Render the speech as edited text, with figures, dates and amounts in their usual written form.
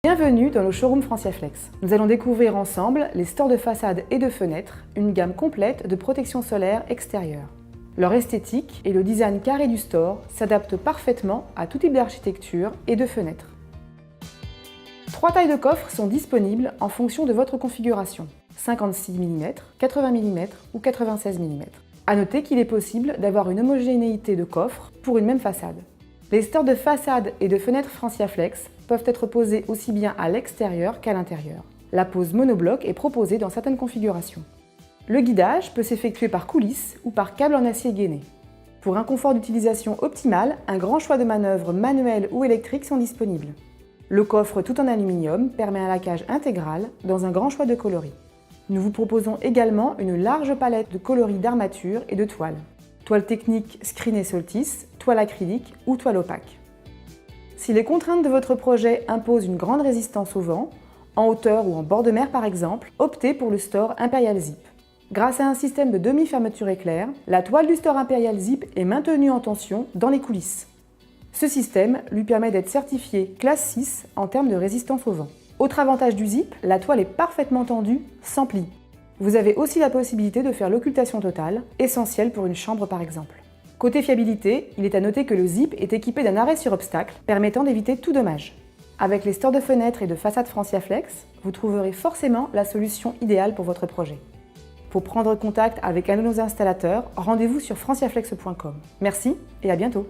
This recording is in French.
Bienvenue dans le showroom Franciaflex. Nous allons découvrir ensemble les stores de façade et de fenêtres, une gamme complète de protection solaire extérieure. Leur esthétique et le design carré du store s'adaptent parfaitement à tout type d'architecture et de fenêtres. 3 tailles de coffres sont disponibles en fonction de votre configuration, 56 mm, 80 mm ou 96 mm. À noter qu'il est possible d'avoir une homogénéité de coffres pour une même façade. Les stores de façade et de fenêtres Franciaflex peuvent être posés aussi bien à l'extérieur qu'à l'intérieur. La pose monobloc est proposée dans certaines configurations. Le guidage peut s'effectuer par coulisse ou par câble en acier gainé. Pour un confort d'utilisation optimal, un grand choix de manœuvres manuelles ou électriques sont disponibles. Le coffre tout en aluminium permet un laquage intégral dans un grand choix de coloris. Nous vous proposons également une large palette de coloris d'armature et de toiles. Toile technique Screen et Soltis, toile acrylique ou toile opaque. Si les contraintes de votre projet imposent une grande résistance au vent, en hauteur ou en bord de mer par exemple, optez pour le store Imperial Zip. Grâce à un système de demi-fermeture éclair, la toile du store Imperial Zip est maintenue en tension dans les coulisses. Ce système lui permet d'être certifié classe 6 en termes de résistance au vent. Autre avantage du Zip, la toile est parfaitement tendue, sans plis. Vous avez aussi la possibilité de faire l'occultation totale, essentielle pour une chambre par exemple. Côté fiabilité, il est à noter que le Zip est équipé d'un arrêt sur obstacle, permettant d'éviter tout dommage. Avec les stores de fenêtres et de façades Franciaflex, vous trouverez forcément la solution idéale pour votre projet. Pour prendre contact avec un de nos installateurs, rendez-vous sur franciaflex.com. Merci et à bientôt.